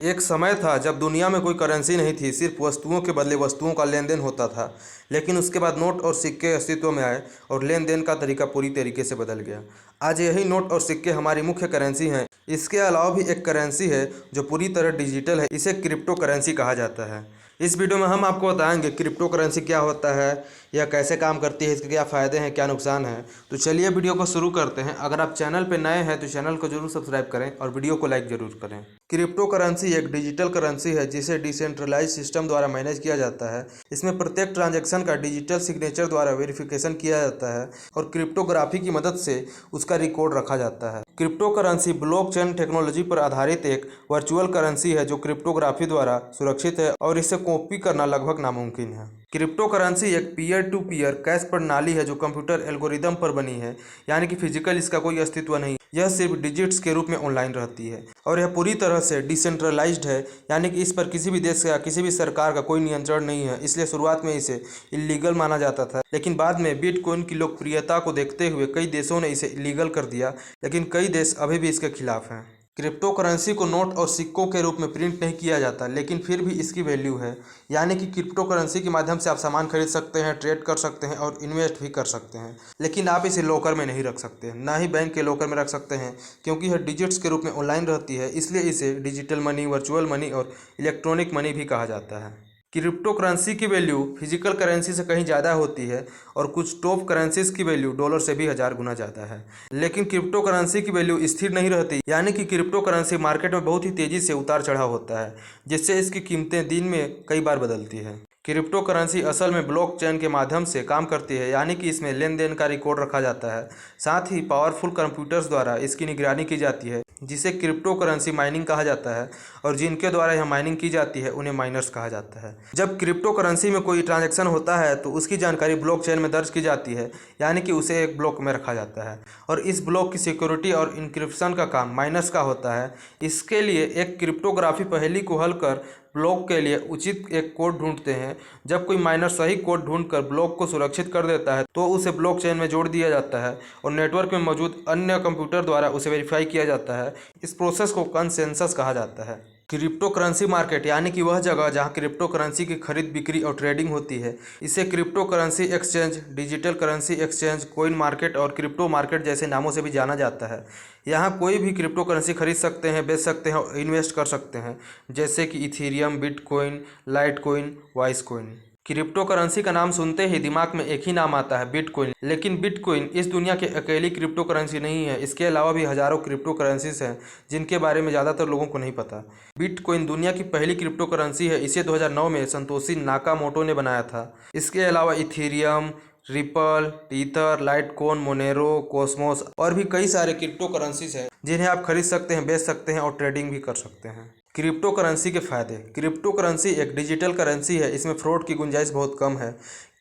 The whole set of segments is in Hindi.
एक समय था जब दुनिया में कोई करेंसी नहीं थी, सिर्फ वस्तुओं के बदले वस्तुओं का लेन देन होता था। लेकिन उसके बाद नोट और सिक्के अस्तित्व में आए और लेन देन का तरीका पूरी तरीके से बदल गया। आज यही नोट और सिक्के हमारी मुख्य करेंसी हैं। इसके अलावा भी एक करेंसी है जो पूरी तरह डिजिटल है, इसे क्रिप्टो करेंसी कहा जाता है। इस वीडियो में हम आपको बताएंगे क्रिप्टो करेंसी क्या होता है, यह कैसे काम करती है, इसके क्या फ़ायदे हैं, क्या नुकसान है। तो चलिए वीडियो को शुरू करते हैं। अगर आप चैनल पर नए हैं तो चैनल को जरूर सब्सक्राइब करें और वीडियो को लाइक जरूर करें। क्रिप्टो करेंसी एक डिजिटल करेंसी है जिसे डिसेंट्रलाइज सिस्टम द्वारा मैनेज किया जाता है। इसमें प्रत्येक ट्रांजैक्शन का डिजिटल सिग्नेचर द्वारा वेरिफिकेशन किया जाता है और क्रिप्टोग्राफी की मदद से उसका रिकॉर्ड रखा जाता है। क्रिप्टो करेंसी ब्लॉकचेन टेक्नोलॉजी पर आधारित एक वर्चुअल करेंसी है जो क्रिप्टोग्राफी द्वारा सुरक्षित है और इसे कॉपी करना लगभग नामुमकिन है। क्रिप्टो करेंसी एक पीयर टू पीयर कैश प्रणाली है जो कंप्यूटर एल्गोरिदम पर बनी है, यानी कि फिजिकल इसका कोई अस्तित्व नहीं। यह सिर्फ डिजिट्स के रूप में ऑनलाइन रहती है और यह पूरी तरह से डिसेंट्रलाइज्ड है, यानी कि इस पर किसी भी देश या किसी भी सरकार का कोई नियंत्रण नहीं है। इसलिए शुरुआत में इसे इलीगल माना जाता था, लेकिन बाद में बिटकॉइन की लोकप्रियता को देखते हुए कई देशों ने इसे इलीगल कर दिया, लेकिन कई देश अभी भी इसके खिलाफ हैं। क्रिप्टो करेंसी को नोट और सिक्कों के रूप में प्रिंट नहीं किया जाता, लेकिन फिर भी इसकी वैल्यू है। यानी कि क्रिप्टो करेंसी के माध्यम से आप सामान खरीद सकते हैं, ट्रेड कर सकते हैं और इन्वेस्ट भी कर सकते हैं। लेकिन आप इसे लॉकर में नहीं रख सकते, ना ही बैंक के लॉकर में रख सकते हैं, क्योंकि यह डिजिट्स के रूप में ऑनलाइन रहती है। इसलिए इसे डिजिटल मनी, वर्चुअल मनी और इलेक्ट्रॉनिक मनी भी कहा जाता है। क्रिप्टो करेंसी की वैल्यू फिजिकल करेंसी से कहीं ज़्यादा होती है और कुछ टॉप करेंसीज की वैल्यू डॉलर से भी 1000 गुना ज़्यादा है। लेकिन क्रिप्टो करेंसी की वैल्यू स्थिर नहीं रहती, यानी कि क्रिप्टो करेंसी मार्केट में बहुत ही तेज़ी से उतार चढ़ाव होता है, जिससे इसकी कीमतें दिन में कई बार बदलती है। क्रिप्टो करेंसी असल में ब्लॉकचेन के माध्यम से काम करती है, यानी कि इसमें लेन देन का रिकॉर्ड रखा जाता है। साथ ही पावरफुल कंप्यूटर्स द्वारा इसकी निगरानी की जाती है, जिसे क्रिप्टो करेंसी माइनिंग कहा जाता है, और जिनके द्वारा यह माइनिंग की जाती है उन्हें माइनर्स कहा जाता है। जब क्रिप्टो करेंसी में कोई ट्रांजैक्शन होता है तो उसकी जानकारी ब्लॉकचेन में दर्ज की जाती है, यानी कि उसे एक ब्लॉक में रखा जाता है, और इस ब्लॉक की सिक्योरिटी और इंक्रिप्शन का काम माइनर्स का होता है। इसके लिए एक क्रिप्टोग्राफी पहेली को हल कर ब्लॉक के लिए उचित एक कोड ढूंढते हैं। जब कोई माइनर सही कोड ढूंढकर ब्लॉक को सुरक्षित कर देता है तो उसे ब्लॉकचेन में जोड़ दिया जाता है और नेटवर्क में मौजूद अन्य कंप्यूटर द्वारा उसे वेरीफाई किया जाता है। इस प्रोसेस को कंसेंसस कहा जाता है। क्रिप्टो करेंसी मार्केट, यानी कि वह जगह जहां क्रिप्टो करेंसी की खरीद बिक्री और ट्रेडिंग होती है, इसे crypto currency exchange, digital currency exchange, coin market और क्रिप्टो मार्केट जैसे नामों से भी जाना जाता है। यहाँ कोई भी क्रिप्टो करेंसी खरीद सकते हैं, बेच सकते हैं और इन्वेस्ट कर सकते हैं, जैसे कि इथेरियम, बिटकॉइन, लाइटकॉइन, वाइसकॉइन। क्रिप्टो करेंसी का नाम सुनते ही दिमाग में एक ही नाम आता है, बिटकॉइन। लेकिन बिटकॉइन इस दुनिया की अकेली क्रिप्टो करेंसी नहीं है। इसके अलावा भी हजारों क्रिप्टो करेंसीज हैं जिनके बारे में ज़्यादातर लोगों को नहीं पता। बिटकॉइन दुनिया की पहली क्रिप्टो करेंसी है। इसे 2009 में संतोशी नाकामोटो ने बनाया था। इसके अलावा Ethereum, ripple, ether, Litecoin, Monero, Cosmos और भी कई सारे क्रिप्टो करेंसीज हैं जिन्हें आप खरीद सकते हैं, बेच सकते हैं और ट्रेडिंग भी कर सकते हैं। क्रिप्टो करेंसी के फायदे। क्रिप्टो करेंसी एक डिजिटल करेंसी है, इसमें फ्रॉड की गुंजाइश बहुत कम है।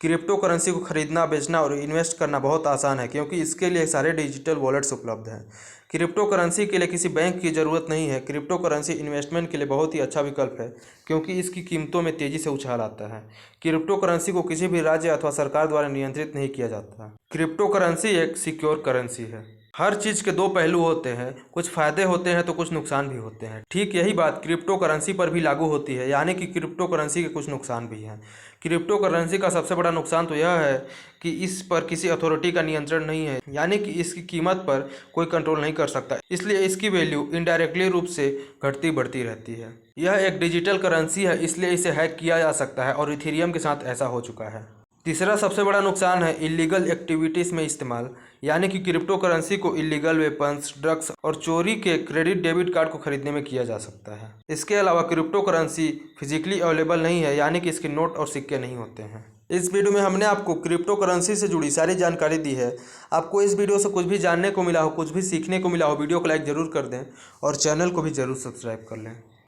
क्रिप्टो करेंसी को खरीदना, बेचना और इन्वेस्ट करना बहुत आसान है, क्योंकि इसके लिए सारे डिजिटल वॉलेट्स उपलब्ध हैं। क्रिप्टो करेंसी के लिए किसी बैंक की ज़रूरत नहीं है। क्रिप्टो करेंसी इन्वेस्टमेंट के लिए बहुत ही अच्छा विकल्प है, क्योंकि इसकी कीमतों में तेज़ी से उछाल आता है। क्रिप्टो करेंसी को किसी भी राज्य अथवा सरकार द्वारा नियंत्रित नहीं किया जाता। क्रिप्टो करेंसी एक सिक्योर करेंसी है। हर चीज़ के दो पहलू होते हैं, कुछ फायदे होते हैं तो कुछ नुकसान भी होते हैं। ठीक यही बात क्रिप्टो करेंसी पर भी लागू होती है, यानी कि क्रिप्टो करेंसी के कुछ नुकसान भी हैं। क्रिप्टो करेंसी का सबसे बड़ा नुकसान तो यह है कि इस पर किसी अथॉरिटी का नियंत्रण नहीं है, यानी कि इसकी कीमत पर कोई कंट्रोल नहीं कर सकता। इसलिए इसकी वैल्यू इनडायरेक्टली रूप से घटती बढ़ती रहती है। यह एक डिजिटल करेंसी है, इसलिए इसे हैक किया जा सकता है और इथेरियम के साथ ऐसा हो चुका है। तीसरा सबसे बड़ा नुकसान है इलीगल एक्टिविटीज़ में इस्तेमाल, यानी कि क्रिप्टो करेंसी को इलीगल वेपन्स, ड्रग्स और चोरी के क्रेडिट डेबिट कार्ड को खरीदने में किया जा सकता है। इसके अलावा क्रिप्टो करेंसी फिजिकली अवेलेबल नहीं है, यानी कि इसके नोट और सिक्के नहीं होते हैं। इस वीडियो में हमने आपको क्रिप्टो करेंसी से जुड़ी सारी जानकारी दी है। आपको इस वीडियो से कुछ भी जानने को मिला हो, कुछ भी सीखने को मिला हो, वीडियो को लाइक ज़रूर कर दें और चैनल को भी ज़रूर सब्सक्राइब कर लें।